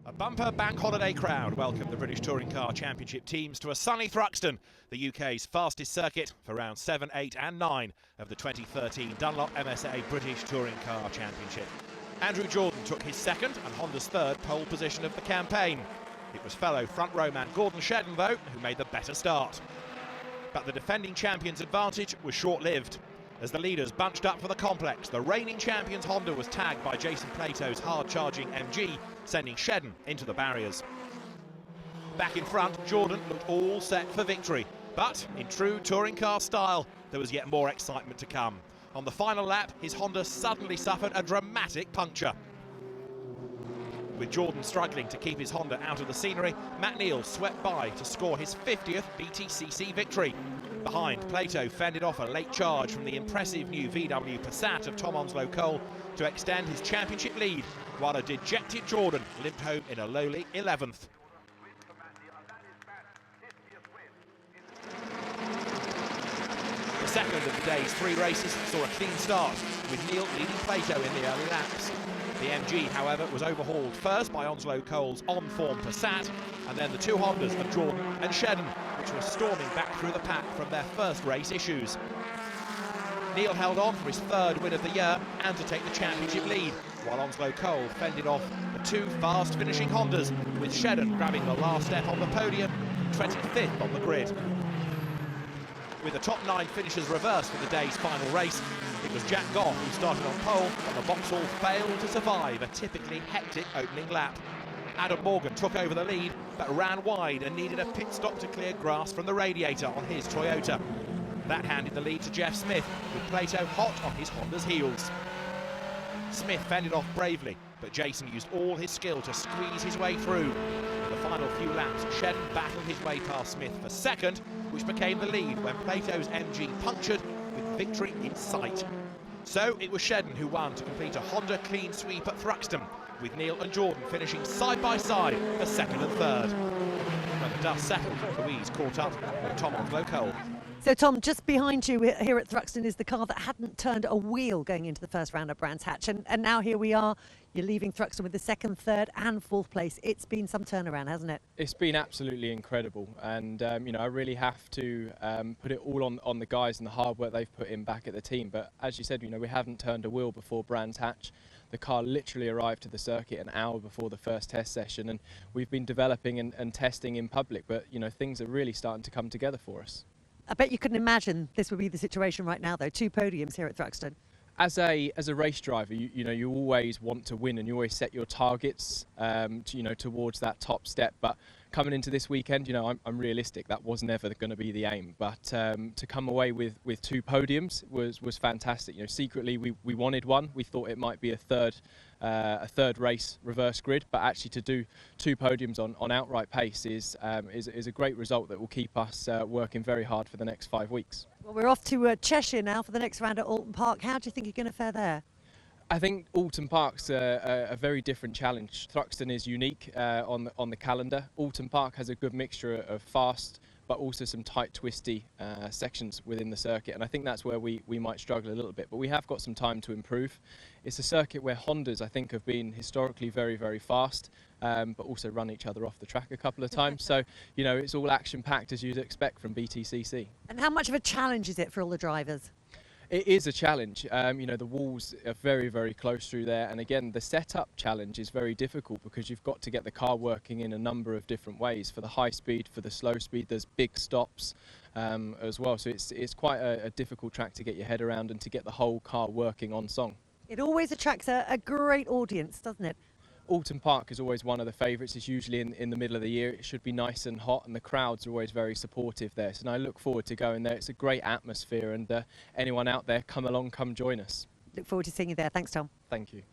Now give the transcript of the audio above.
A bumper bank holiday crowd welcomed the British Touring Car Championship teams to a sunny Thruxton, the UK's fastest circuit for rounds 7, 8 and 9 of the 2013 Dunlop MSA British Touring Car Championship. Andrew Jordan took his second and Honda's third pole position of the campaign. It was fellow front row man Gordon Shedden, though, who made the better start. But the defending champion's advantage was short-lived. As the leaders bunched up for the complex, the reigning champions Honda was tagged by Jason Plato's hard-charging MG, sending Shedden into the barriers. Back in front, Jordan looked all set for victory. But in true touring car style, there was yet more excitement to come. On the final lap, his Honda suddenly suffered a dramatic puncture. With Jordan struggling to keep his Honda out of the scenery, Matt Neal swept by to score his 50th BTCC victory. Behind, Plato fended off a late charge from the impressive new VW Passat of Tom Onslow-Cole to extend his championship lead, while a dejected Jordan limped home in a lowly 11th. The second of the day's three races saw a clean start, with Neal leading Plato in the early laps. The MG, however, was overhauled first by Onslow-Cole's on-form Passat, and then the two Hondas of Jordan and Shedden, which were storming back through the pack from their first race issues. Neal held on for his third win of the year and to take the championship lead, while Onslow-Cole fended off the two fast-finishing Hondas, with Shedden grabbing the last step on the podium, 25th on the grid. With the top 9 finishers reversed for the day's final race, it was Jack Goff who started on pole, but the Vauxhall failed to survive a typically hectic opening lap. Adam Morgan took over the lead, but ran wide and needed a pit stop to clear grass from the radiator on his Toyota. That handed the lead to Jeff Smith, with Plato hot on his Honda's heels. Smith fended off bravely, but Jason used all his skill to squeeze his way through. In the final few laps, Shedden battled his way past Smith for second, which became the lead when Plato's MG punctured, with victory in sight. So it was Shedden who won to complete a Honda clean sweep at Thruxton, with Neal and Jordan finishing side by side for second and third. When the dust settled, Louise caught up with Tom Onslow-Cole. So Tom, just behind you here at Thruxton is the car that hadn't turned a wheel going into the first round of Brands Hatch, and now here we are. You're leaving Thruxton with the second, third and fourth place. It's been some turnaround, hasn't it? It's been absolutely incredible, and you know, I really have to put it all on the guys and the hard work they've put in back at the team. But as you said, you know, we haven't turned a wheel before Brands Hatch. The car literally arrived to the circuit an hour before the first test session, and we've been developing and testing in public, but you know, things are really starting to come together for us. I bet you couldn't imagine this would be the situation right now, though. 2 podiums here at Thruxton. As a race driver, you know, you always want to win, and you always set your targets, towards that top step. But coming into this weekend, you know, I'm realistic. That was never going to be the aim. But to come away with 2 podiums was fantastic. You know, secretly we wanted one. We thought it might be a third race reverse grid, but actually to do 2 podiums on outright pace is a great result that will keep us working very hard for the next 5 weeks. Well, we're off to Cheshire now for the next round at Alton Park. How do you think you're going to fare there? I think Alton Park's a very different challenge. Thruxton is unique on the calendar. Alton Park has a good mixture of fast but also some tight, twisty sections within the circuit, and I think that's where we might struggle a little bit, but we have got some time to improve. It's a circuit where Hondas, I think, have been historically very, very fast, but also run each other off the track a couple of times. So, you know, it's all action-packed as you'd expect from BTCC. And how much of a challenge is it for all the drivers? It is a challenge. You know, the walls are very, very close through there, and again, the setup challenge is very difficult because you've got to get the car working in a number of different ways. For the high speed, for the slow speed, there's big stops as well. So it's quite a difficult track to get your head around and to get the whole car working on song. It always attracts a great audience, doesn't it? Alton Park is always one of the favourites. It's usually in the middle of the year. It should be nice and hot, and the crowds are always very supportive there. So I look forward to going there. It's a great atmosphere, and anyone out there, come along, come join us. Look forward to seeing you there. Thanks, Tom. Thank you.